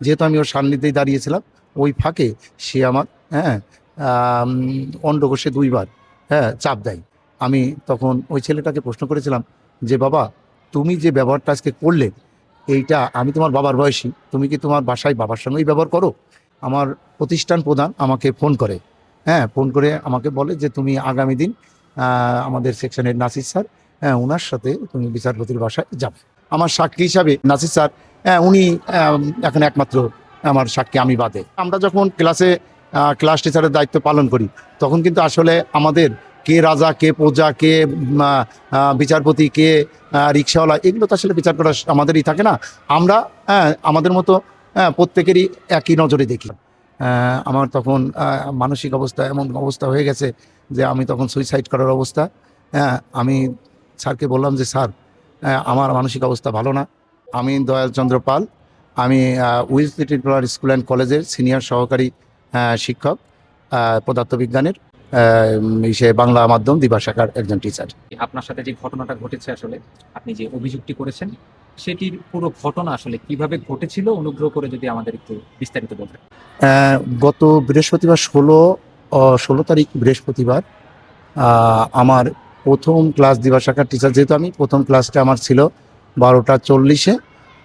যেহেতু আমি ওর সান্নিধ্যেই দাঁড়িয়েছিলাম, ওই ফাঁকে সে আমার হ্যাঁ অন্ডকোষে 2 বার চাপ দেয়। আমি তখন ওই ছেলেটাকে প্রশ্ন করেছিলাম যে, বাবা তুমি যে ব্যবহারটা আজকে করলে, এইটা আমি তোমার বাবার বয়সী, তুমি কি তোমার বাসায় বাবার সঙ্গেই ব্যবহার করো? আমার প্রতিষ্ঠান প্রধান আমাকে ফোন করে, ফোন করে আমাকে বলে যে তুমি আগামী দিন আমাদের সেকশনের নাসির স্যার, ওনার সাথে তুমি বিচারপতির বাসায় যাবে। আমার সাক্ষী হিসাবে নাসির স্যার, উনি এখন একমাত্র আমার সাক্ষী, আমি বাদে। আমরা যখন ক্লাস টিচারের দায়িত্ব পালন করি, তখন কিন্তু আসলে আমাদের কে রাজা, কে প্রজা, কে বিচারপতি, কে রিক্সাওয়ালা, এগুলো তো আসলে বিচার করা আমাদেরই থাকে না। আমরা আমাদের মতো প্রত্যেকেরই একই নজরে দেখি। আমার তখন মানসিক অবস্থা এমন অবস্থা হয়ে গেছে যে আমি তখন সুইসাইড করার অবস্থা। আমি স্যারকে বললাম যে, স্যার আমার মানসিক অবস্থা ভালো না। আমি দয়াল চন্দ্র পাল, আমি উইলসলি ট্রিটমেন্ট স্কুল অ্যান্ড কলেজের সিনিয়র সহকারী শিক্ষক, পদার্থবিজ্ঞানের বাংলা মাধ্যম দিবা শাখার একজন টিচার। আপনার সাথে যে ঘটনাটা ঘটেছে, আসলে আপনি যে অভিযোগটি করেছেন সেটির পুরো ঘটনা আসলে কিভাবে ঘটেছিল, অনুগ্রহ করে যদি আমাদের একটু বিস্তারিত বলতেন। গত বৃহস্পতিবার 16 তারিখ বৃহস্পতিবার আমার প্রথম ক্লাস দিবা শাখার টিচার, যেহেতু আমি প্রথম ক্লাসটা আমার ছিল 12টা 40-এ,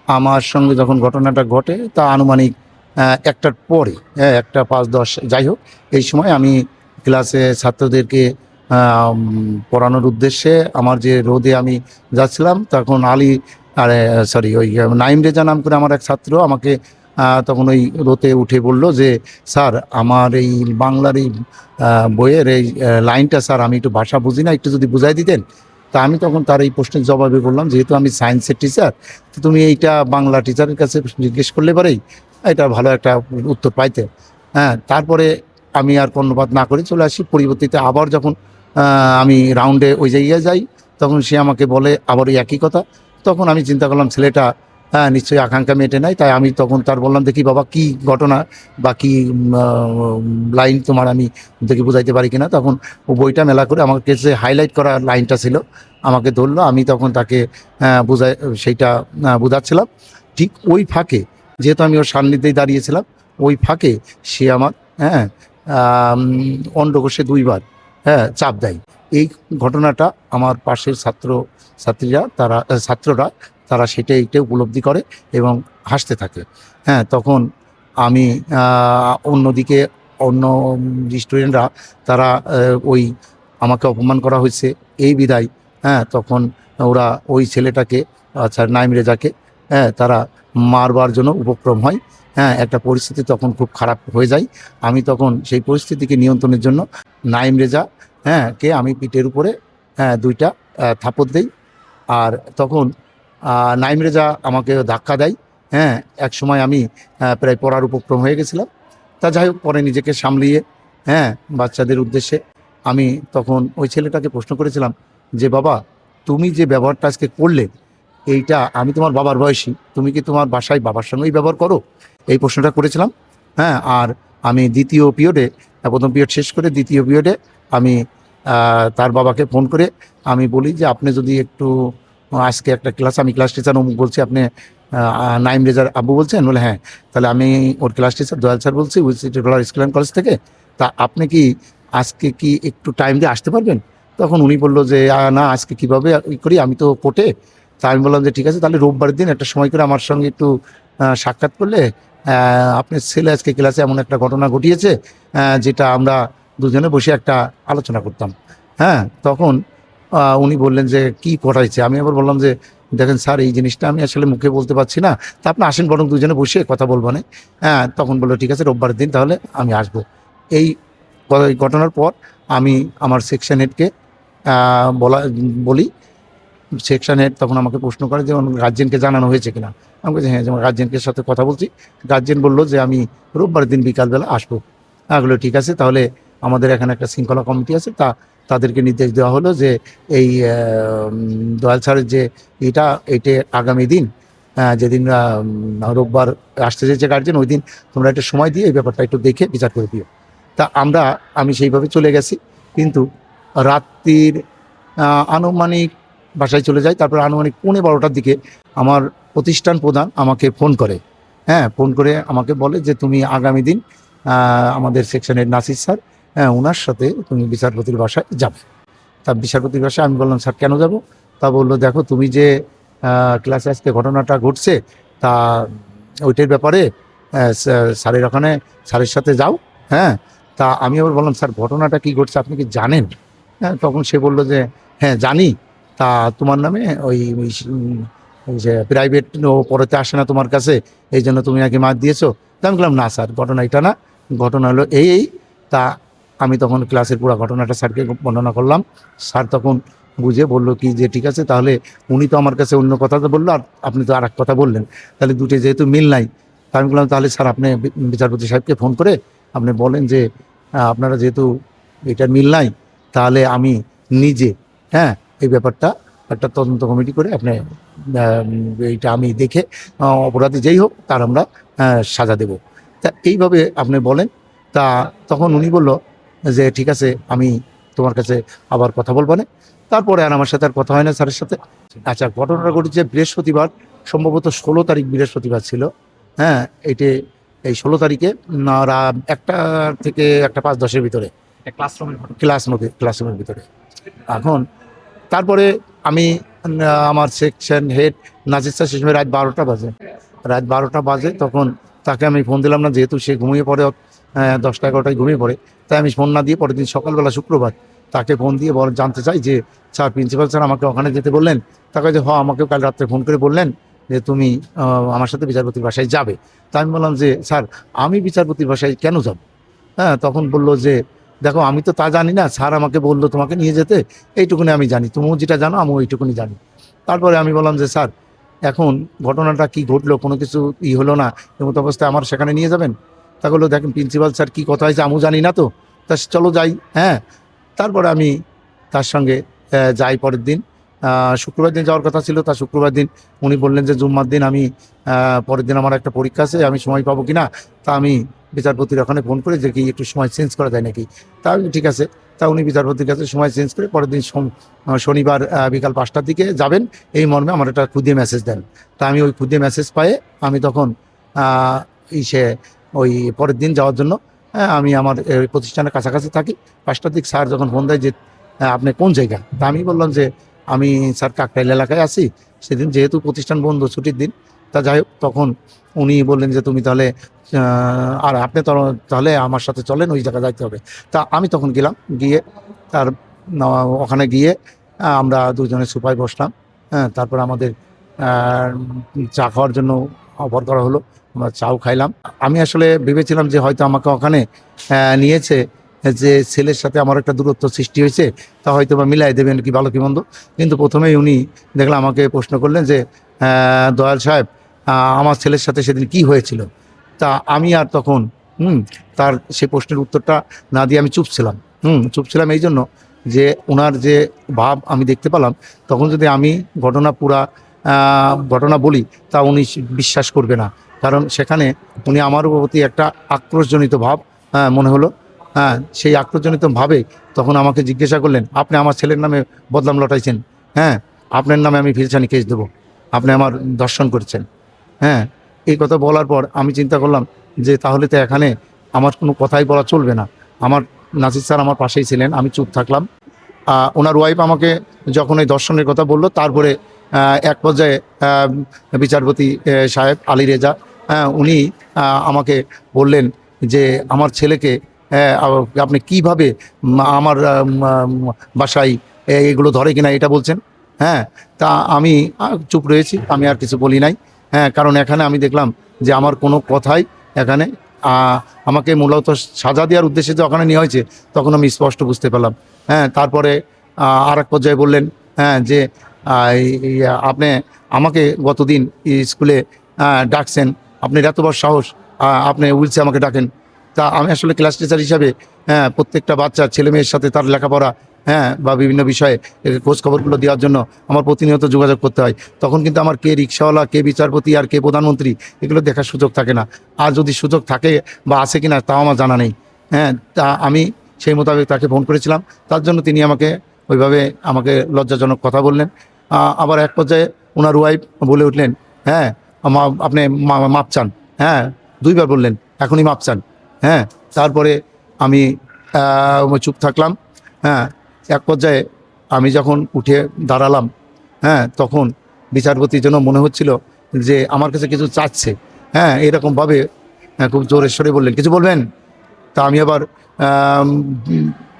আমার সঙ্গে যখন ঘটনাটা ঘটে তা আনুমানিক 1টার পরে, 1টা 5-10 যাই হোক, এই সময় আমি ক্লাসে ছাত্রদেরকে পড়ানোর উদ্দেশ্যে আমার যে রোদে আমি যাচ্ছিলাম, তখন ওই নাইম রেজা নাম করে আমার এক ছাত্র আমাকে তখন ওই রোতে উঠে বলল যে, স্যার আমার এই বাংলার এই বইয়ের এই লাইনটা স্যার আমি একটু ভাষা বুঝি না, একটু যদি বুঝাই দিতেন। তা আমি তখন তার এই প্রশ্নের জবাবে বললাম, যেহেতু আমি সায়েন্সের টিচার, তো তুমি এইটা বাংলা টিচারের কাছে জিজ্ঞেস করলে পারেই এটা ভালো একটা উত্তর পাইতে। তারপরে আমি আর কর্ণপাত না করে চলে আসি। পরিবর্তিতে আবার যখন আমি রাউন্ডে ওই জায়গায় যাই, তখন সে আমাকে বলে আবার ওই একই কথা। তখন আমি চিন্তা করলাম ছেলেটা নিশ্চয়ই আকাঙ্ক্ষা মেটে নাই, তাই আমি তখন তার বললাম, দেখি বাবা কি ঘটনা বা কি লাইন তোমার, আমি দেখি বুঝাইতে পারি কিনা। তখন ও বইটা মেলা করে আমার কাছে হাইলাইট করা লাইনটা ছিল, আমাকে ধরলো। আমি তখন তাকে সেইটা বোঝাচ্ছিলাম। ঠিক ওই ফাঁকে, যেহেতু আমি ওর সান্নিধ্যেই দাঁড়িয়েছিলাম, ওই ফাঁকে সে আমার অন্ডকোষে 2 বার চাপ দেয়। এই ঘটনাটা আমার পাশের ছাত্ররা তারা এইটা উপলব্ধি করে এবং হাসতে থাকে। তখন আমি অন্যদিকে অন্য স্টুডেন্টরা তারা ওই আমাকে অপমান করা হয়েছে এই বিদায়, তখন ওরা ওই ছেলেটাকে, আচ্ছা নাইম রেজাকে, তারা মারবার জন্য উপক্রম হয়। একটা পরিস্থিতি তখন খুব খারাপ হয়ে যায়। আমি তখন সেই পরিস্থিতিকে নিয়ন্ত্রণের জন্য নাইম রেজা কে আমি পিঠের উপরে 2টা থাপড় দেই। আর তখন নাইম রেজা আমাকে ধাক্কা দেয়। এক সময় আমি প্রায় পড়ার উপক্রম হয়ে গেছিলাম। তা যাই হোক, পরে নিজেকে সামলিয়ে বাচ্চাদের উদ্দেশ্যে আমি তখন ওই ছেলেটাকে প্রশ্ন করেছিলাম যে, বাবা তুমি যে ব্যবহারটা আজকে করলে, এইটা আমি তোমার বাবার বয়সী, তুমি কি তোমার বাসায় বাবার সঙ্গেই ব্যবহার করো? এই প্রশ্নটা করেছিলাম। আর আমি দ্বিতীয় পিরিয়ডে, প্রথম পিরিয়ড শেষ করে দ্বিতীয় পিরিয়ডে আমি তার বাবাকে ফোন করে আমি বলি যে, আপনি যদি একটু আজকে একটা ক্লাস, আমি ক্লাস টিচার অমুক বলছি, আপনি নাইম রেজার আব্বু বলছেন? বলে হ্যাঁ। তাহলে আমি ওর ক্লাস টিচার দয়াল স্যার বলছি, উইলসলি ট্রিটমেন্ট স্কুল অ্যান্ড কলেজ থেকে। তা আপনি কি আজকে কি একটু টাইম দিয়ে আসতে পারবেন? তখন উনি বললো যে, না আজকে কীভাবে করি, আমি তো কোর্টে। তা আমি বললাম যে, ঠিক আছে, তাহলে রোববারের দিন একটা সময় করে আমার সঙ্গে একটু সাক্ষাৎ করলে, আপনার ছেলে আজকে ক্লাসে এমন একটা ঘটনা ঘটিয়েছে যেটা আমরা দুজনে বসে একটা আলোচনা করতাম। তখন উনি বললেন যে, কি ঘটাইছে? আমি আবার বললাম যে, দেখেন স্যার, এই জিনিসটা আমি আসলে মুখে বলতে পারছি না, তা আপনি আসেন বরং দুজনে বসে কথা বলবো না। তখন বললো ঠিক আছে, রোববারের দিন তাহলে আমি আসবো। এই ঘটনার পর আমি আমার সেকশন হেডকে বলি। সেকশন হেড তখন আমাকে প্রশ্ন করে যে, গার্জেনকে জানানো হয়েছে কিনা। আমি বলছি হ্যাঁ, যেমন গার্জেনকে সাথে কথা বলছি। গার্জেন বললো যে, আমি রোববারের দিন বিকালবেলা আসবো। এগুলো ঠিক আছে, তাহলে আমাদের এখানে একটা শৃঙ্খলা কমিটি আছে, তাদেরকে নির্দেশ দেওয়া হলো যে, এই দয়াল স্যারের যে এইটা আগামী দিন, যেদিন রোববার আসতে চেয়েছে গার্জেন, ওই দিন তোমরা একটা সময় দিয়ে এই ব্যাপারটা একটু দেখে বিচার করে দিও। তা আমি সেইভাবে চলে গেছি। কিন্তু রাত্রির আনুমানিক বাসায় চলে যাই। তারপর আনুমানিক 12:15 দিকে আমার প্রতিষ্ঠান প্রধান আমাকে ফোন করে। হ্যাঁ, ফোন করে আমাকে বলে যে তুমি আগামী দিন আমাদের সেকশনের নাসির স্যার, হ্যাঁ, ওনার সাথে তুমি বিচারপতির বাসায় যাবে। তা বিচারপতির বাসায় আমি বললাম, স্যার কেন যাব? তা বললো, দেখো তুমি যে ক্লাসে আজকে ঘটনাটা ঘটছে, তা ওইটার ব্যাপারে স্যারের ওখানে স্যারের সাথে যাও। হ্যাঁ, তা আমি আবার বললাম, স্যার ঘটনাটা কি ঘটছে আপনি কি জানেন? হ্যাঁ, তখন সে বললো যে হ্যাঁ জানি। তা তোমার নামে ওই যে প্রাইভেট ও পড়াতে আসে না তোমার কাছে, এই জন্য তুমি নাকি মার দিয়েছো। তা আমি বললাম, না স্যার ঘটনা এটা না, ঘটনা হলো এই। তা আমি তখন ক্লাসের পুরো ঘটনাটা স্যারকে বর্ণনা করলাম। স্যার তখন বুঝে বললো কি যে ঠিক আছে, তাহলে উনি তো আমার কাছে অন্য কথা তো বললো, আর আপনি তো আর এক কথা বললেন, তাহলে দুটো যেহেতু মিল নাই। তা আমি বললাম, তাহলে স্যার আপনি বিচারপতি সাহেবকে ফোন করে আপনি বলেন যে আপনারা যেহেতু এটার মিল নাই, তাহলে আমি নিজে, হ্যাঁ, এই ব্যাপারটা একটা তদন্ত কমিটি করে আপনি এইটা আমি দেখে অপরাধী যেই হোক তার আমরা সাজা দেব। তা এইভাবে আপনি বলেন। তা তখন উনি বলল যে ঠিক আছে, আমি তোমার কাছে আবার কথা বলবো না। তারপরে আর আমার সাথে আর কথা হয় না স্যারের সাথে। আচ্ছা, ঘটনাটা ঘটেছে বৃহস্পতিবার, সম্ভবত 16 তারিখ বৃহস্পতিবার ছিল। হ্যাঁ, এই 16 তারিখে একটা থেকে 1:05-10 ভিতরে একটা ক্লাসরুমের ঘটনা। ক্লাসরুমের ভিতরে। এখন তারপরে আমি আমার সেকশন হেড নাজির স্যার, সে সময় রাত 12টা বাজে তখন তাকে আমি ফোন দিলাম না, যেহেতু সে ঘুমিয়ে পড়ে 10টা-11টায় ঘুমিয়ে পড়ে। তাই আমি ফোন না দিয়ে পরের দিন সকালবেলা শুক্রবার তাকে ফোন দিয়ে জানতে চাই যে স্যার, প্রিন্সিপাল স্যার আমাকে ওখানে যেতে বললেন। তাকে যে আমাকে কাল রাত্রে ফোন করে বললেন যে তুমি আমার সাথে বিচারপতির বাসায় যাবে। তা আমি বললাম যে স্যার, আমি বিচারপতির বাসায় কেন যাব? হ্যাঁ, তখন বললো যে দেখো আমি তো তা জানি না, স্যার আমাকে বললো তোমাকে নিয়ে যেতে, এইটুকুনি আমি জানি, তুমিও যেটা জানো আমিও এইটুকুনি জানি। তারপরে আমি বললাম যে স্যার, এখন ঘটনাটা কি ঘটলো, কোনো কিছু হলো না, এমত অবস্থায় আমার সেখানে নিয়ে যাবেন? তা বললো, দেখেন প্রিন্সিপাল স্যার কী কথা হয়েছে আমিও জানি না তো, তা চলো যাই। হ্যাঁ, তারপরে আমি তার সঙ্গে যাই পরের দিন। শুক্রবার দিন যাওয়ার কথা ছিল, তা শুক্রবার দিন উনি বললেন যে জুম্মার দিন আমি পরের দিন আমার একটা পরীক্ষা আছে, আমি সময় পাবো কি না। তা আমি বিচারপতির ওখানে ফোন করে যে কি একটু সময় চেঞ্জ করা যায় নাকি। তা আমি ঠিক আছে। তা উনি বিচারপতির কাছে সময় চেঞ্জ করে পরের দিন শনিবার বিকাল 5টার দিকে যাবেন, এই মর্মে আমার একটা খুদে মেসেজ দেন। তা আমি ওই খুদে মেসেজ পায়ে আমি তখন সে ওই পরের দিন যাওয়ার জন্য আমি আমার প্রতিষ্ঠানের কাছাকাছি থাকি। 5টার দিক স্যার যখন ফোন দেয় যে আপনি কোন জায়গা, তা আমি বললাম যে আমি স্যার কাকরাইল এলাকায় আছি। সেদিন যেহেতু প্রতিষ্ঠান বন্ধ, ছুটির দিন। তা যাই হোক, তখন উনি বললেন যে তুমি তাহলে আর আপনি তাহলে আমার সাথে চলেন, ওই জায়গায় যাইতে হবে। তা আমি তখন গেলাম, গিয়ে তার ওখানে গিয়ে আমরা দুজনে সোফায় বসলাম। হ্যাঁ, তারপর আমাদের চা খাওয়ার জন্য অফার করা হলো, আমরা চাও খাইলাম। আমি আসলে ভেবেছিলাম যে হয়তো আমাকে ওখানে নিয়েছে যে ছেলের সাথে আমার একটা দূরত্ব সৃষ্টি হয়েছে, তা হয়তো বা মিলাই দেবেন কি ভালো কি মন্দ। কিন্তু প্রথমেই উনি দেখলাম আমাকে প্রশ্ন করলেন যে দয়াল সাহেব, আমার ছেলের সাথে সেদিন কি হয়েছিল। তা আমি আর তখন তার সে প্রশ্নের উত্তরটা না দিয়ে আমি চুপ ছিলাম এই জন্য যে ওনার যে ভাব আমি দেখতে পেলাম, তখন যদি আমি ঘটনা বলি তা উনি বিশ্বাস করবে না। কারণ সেখানে উনি আমার প্রতি একটা আক্রোশজনিত ভাব মনে হলো। হ্যাঁ, সেই আক্রোশজনিত ভাবে তখন আমাকে জিজ্ঞাসা করলেন, আপনি আমার ছেলের নামে বদনাম লটাইছেন। হ্যাঁ, আপনার নামে আমি ফিরসানি কেস দেবো, আপনি আমার দর্শন করেছেন। হ্যাঁ, এই কথা বলার পর আমি চিন্তা করলাম যে তাহলে তো এখানে আমার কোনো কথাই বলা চলবে না। আমার নাসির স্যার আমার পাশেই ছিলেন, আমি চুপ থাকলাম। ওনার ওয়াইফ আমাকে যখন এই দর্শনের কথা বললো, তারপরে এক পর্যায়ে বিচারপতি সাহেব আলী রেজা, উনি আমাকে বললেন যে আমার ছেলেকে আপনি কিভাবে আমার বাসায় এগুলো ধরে কিনা এটা বলছেন। হ্যাঁ, তা আমি চুপ রয়েছি, আমি আর কিছু বলি নাই। হ্যাঁ, কারণ এখানে আমি দেখলাম যে আমার কোনো কথাই এখানে আমাকে মূলত সাজা দেওয়ার উদ্দেশ্যে যে ওখানে নেওয়া হয়েছে, তখন আমি স্পষ্ট বুঝতে পারলাম। হ্যাঁ, তারপরে আর এক পর্যায়ে বললেন যে আপনি আমাকে গতদিন স্কুলে ডাকছেন, আপনি এত বড় সাহস, আপনি উইলসে আমাকে ডাকেন। তা আমি আসলে ক্লাস টিচার হিসাবে প্রত্যেকটা বাচ্চা ছেলে মেয়ের সাথে তার লেখাপড়া বা বিভিন্ন বিষয়ে খোঁজ খবরগুলো দেওয়ার জন্য আমার প্রতিনিয়ত যোগাযোগ করতে হয়। তখন কিন্তু আমার কে রিক্সাওয়ালা, কে বিচারপতি আর কে প্রধানমন্ত্রী এগুলো দেখার সুযোগ থাকে না। আর যদি সুযোগ থাকে বা আছে কিনা তাও আমার জানা নেই। হ্যাঁ, তা আমি সেই মোতাবেক তাকে ফোন করেছিলাম, তার জন্য তিনি আমাকে ওইভাবে আমাকে লজ্জাজনক কথা বললেন। আবার এক পর্যায়ে ওনার ওয়াইফ বলে উঠলেন, হ্যাঁ আপনি মাপ চান। হ্যাঁ 2বার বললেন এখনই মাপ চান। হ্যাঁ তারপরে আমি চুপ থাকলাম। হ্যাঁ এক পর্যায়ে আমি যখন উঠে দাঁড়ালাম, হ্যাঁ তখন বিচারপতির জন্য মনে হচ্ছিল যে আমার কাছে কিছু চাচ্ছে। হ্যাঁ এরকমভাবে খুব জোরে সরে বললেন কিছু বলবেন। তা আমি আবার আম,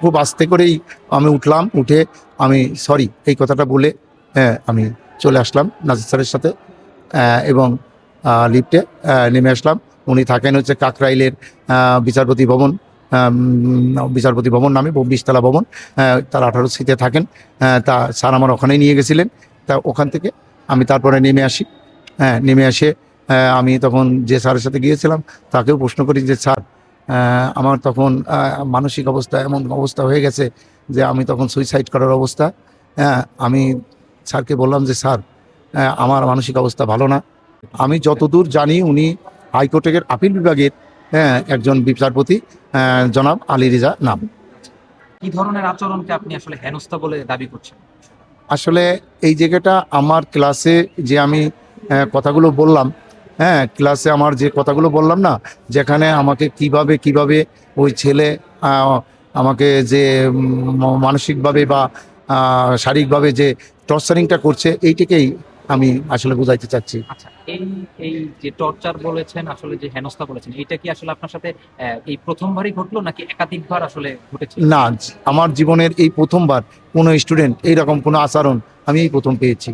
খুব আস্তে করেই আমি উঠলাম, উঠে আমি সরি এই কথাটা বলে হ্যাঁ আমি চলে আসলাম নাজির স্যারের সাথে। এবং লিফটে নেমে আসলাম। উনি থাকেন হচ্ছে কাকরাইলের বিচারপতি ভবন, বিচারপতি ভবন নামে 20 তলা ভবন, তার 18 সিতে থাকেন। তা স্যার আমার ওখানেই নিয়ে গেছিলেন। তা ওখান থেকে আমি তারপরে নেমে আসি। হ্যাঁ নেমে আসে আমি তখন যে স্যারের সাথে গিয়েছিলাম তাকেও প্রশ্ন করি যে স্যার আমার তখন মানসিক অবস্থা এমন অবস্থা হয়ে গেছে যে আমি তখন সুইসাইড করার অবস্থা। হ্যাঁ আমি স্যারকে বললাম যে স্যার আমার মানসিক অবস্থা ভালো না। আমি যতদূর জানি উনি হাইকোর্টের আপিল বিভাগের একজন বিচারপতি, জনাব আলী রেজা নাম। কি ধরনের আচরণকে আপনি আসলে হেনস্থা বলে দাবি করছেন? আসলে এই জায়গাটা আমার ক্লাসে যে আমি কথাগুলো বললাম, হ্যাঁ ক্লাসে আমার যে কথাগুলো বললাম না, যেখানে আমাকে কিভাবে কিভাবে ওই ছেলে আমাকে যে মানসিকভাবে বা শারীরিকভাবে যে টর্চারিংটা করছে এইটাকেই আমি আসলে বুঝাইতে চাচ্ছি। আচ্ছা, এই এই যে টর্চার বলেছেন, আসলে যে হেনস্থা বলেছেন, এটা কি আসলে আপনার সাথে এই প্রথমবারই ঘটলো নাকি একাধিকবার আসলে ঘটেছে? না, আমার জীবনের এই প্রথমবার কোনো স্টুডেন্ট এইরকম কোনো আচরণ আমি এই প্রথম পেয়েছি।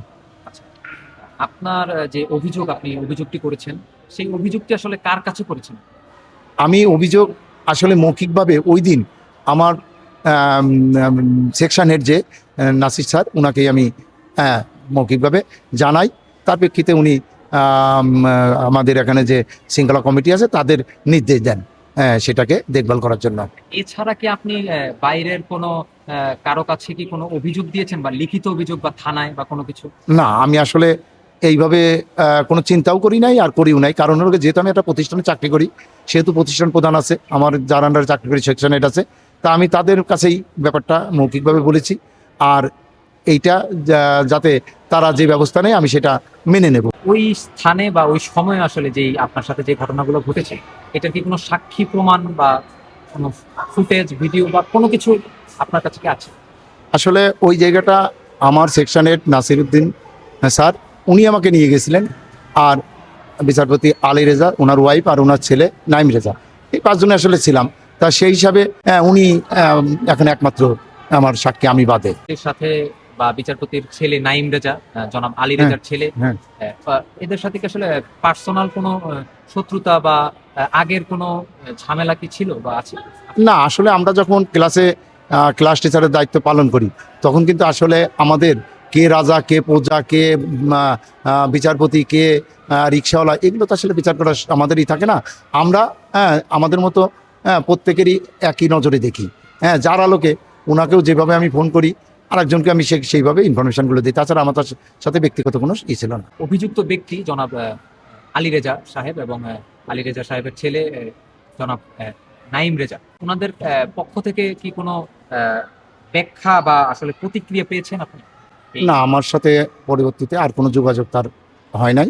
আচ্ছা, আপনার যে অভিযোগ, আপনি অভিযোগটি করেছেন, সেই অভিযোগটি আসলে কার কাছে করেছেন? আমি অভিযোগ আসলে মৌখিকভাবে ওই দিন আমার সেকশন হেড যে নাসির স্যার ওনাকেই আমি মৌখিকভাবে জানাই। তার প্রেক্ষিতে উনি আমাদের এখানে যে শৃঙ্খলা কমিটি আছে তাদের নির্দেশ দেন সেটাকে দেখভাল করার জন্য। এছাড়া কি আপনি বাইরের কোনো কারো কাছে কি কোনো অভিযোগ দিয়েছেন, বা লিখিত অভিযোগ, বা থানায় বা কোনো কিছু? না আমি আসলে এইভাবে কোনো চিন্তাও করি নাই আর করিও নাই। কারণ হলো যেহেতু আমি একটা প্রতিষ্ঠানে চাকরি করি, সেহেতু প্রতিষ্ঠান প্রধান আছে, আমার যার আন্ডারে চাকরি করি সেকশন হেড আছে, তা আমি তাদের কাছেই ব্যাপারটা মৌখিকভাবে বলেছি। আর এইটা যাতে তারা যে ব্যবস্থা নেয় আমি সেটা মেনে নেব। ওই স্থানে বা ওই সময়ে আসলে যেই আপনার সাথে যে ঘটনাগুলো ঘটেছে, এটার কি কোনো সাক্ষী প্রমাণ বা কোনো ফুটেজ, ভিডিও বা কোনো কিছু আপনার কাছে কি আছে? আসলে ওই জায়গাটা আমার সেকশন হেড নাসিরউদ্দিন স্যার উনি আমাকে নিয়ে গেছিলেন, আর বিচারপতি আলী রেজা, ওনার ওয়াইফ আর ওনার ছেলে নাইম রেজা, এই 5 জনে আসলে ছিলাম। তা সেই হিসাবে উনি এখন একমাত্র আমার সাক্ষী, আমি বাদে। এর সাথে বা বিচারপতির ছেলে নাইম রেজা, জনাব আলী হ্যাঁ, রেজার ছেলে, হ্যাঁ। এদের সাথে কি আসলে পার্সোনাল কোনো শত্রুতা বা আগের কোনো ঝামেলা কি ছিল বা আছে? না আসলে আমরা যখন ক্লাসে ক্লাস টিচারের দায়িত্ব পালন করি তখন কিন্তু আসলে আমাদের কে রাজা কে প্রজা কে বিচারপতি কে রিক্সাওয়ালা এগুলো তো আসলে বিচার করা আমাদেরই থাকে না। আমরা আমাদের মতো প্রত্যেকেরই একই নজরে দেখি। হ্যাঁ যার আলোকে ওনাকেও যেভাবে আমি ফোন করি আরেকজনকে আমি সেইভাবে ইনফরমেশনগুলো দিই। তাছাড়া আমার তার সাথে ব্যক্তিগত কোনো ছিল না। অভিযুক্ত ব্যক্তি জনাব আলী রেজা সাহেব এবং আলী রেজা সাহেবের ছেলে জনাব নাইম রেজা, ওনাদের পক্ষ থেকে কি কোনো ব্যাখ্যা বা আসলে প্রতিক্রিয়া পেয়েছেন আপনি? না আমার সাথে পরবর্তীতে আর কোনো যোগাযোগ তার হয় নাই।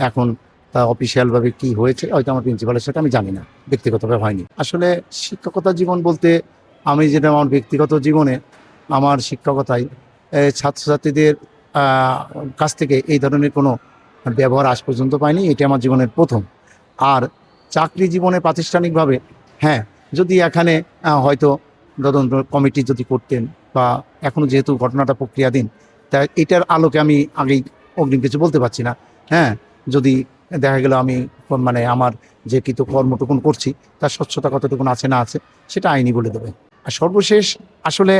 এখন তা অফিসিয়ালভাবে কি হয়েছে হয়তো আমার প্রিন্সিপালের সাথে আমি জানি না, ব্যক্তিগতভাবে হয়নি। আসলে শিক্ষকতা জীবন বলতে আমি যেটা আমার ব্যক্তিগত জীবনে আমার শিক্ষকতায় ছাত্রছাত্রীদের কাছ থেকে এই ধরনের কোনো ব্যবহার আজ পর্যন্ত পাইনি, এটা আমার জীবনের প্রথম। আর চাকরি জীবনে প্রাতিষ্ঠানিকভাবে হ্যাঁ যদি এখানে হয়তো তদন্ত কমিটি যদি করতেন বা এখনও যেহেতু ঘটনাটা প্রক্রিয়াধীন, তাই এটার আলোকে আমি আগেই অগ্রিম কিছু বলতে পারছি না। হ্যাঁ যদি দেখা গেল আমি মানে আমার যে কর্মটুকুন করছি তার স্বচ্ছতা কতটুকুন আছে না আছে সেটা আইনি বলে দেবে। আর সর্বশেষ আসলে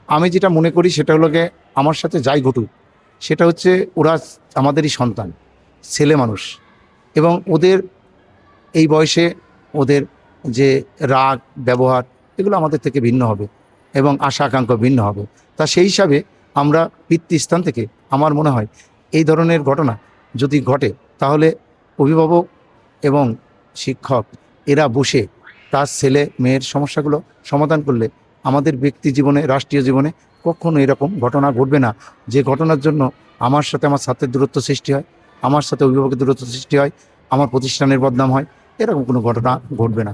আমি যেটা মনে করি সেটা হলো গিয়ে আমার সাথে যাই ঘটুক সেটা হচ্ছে ওরা আমাদেরই সন্তান, ছেলে মানুষ, এবং ওদের এই বয়সে ওদের যে রাগ ব্যবহার এগুলো আমাদের থেকে ভিন্ন হবে এবং আশা আকাঙ্ক্ষা ভিন্ন হবে। তা সেই হিসাবে আমরা পিতৃস্থান থেকে আমার মনে হয় এই ধরনের ঘটনা যদি ঘটে তাহলে অভিভাবক এবং শিক্ষক এরা বসে তার ছেলে মেয়ের সমস্যাগুলো সমাধান করলে আমাদের ব্যক্তি জীবনে রাষ্ট্রীয় জীবনে কখনো এরকম ঘটনা ঘটবে না, যে ঘটনার জন্য আমার সাথে আমার ছাত্রের দূরত্ব সৃষ্টি হয়, আমার সাথে অভিভাবকের দূরত্ব সৃষ্টি হয়, আমার প্রতিষ্ঠানের বদনাম হয়, এরকম কোনো ঘটনা ঘটবে না।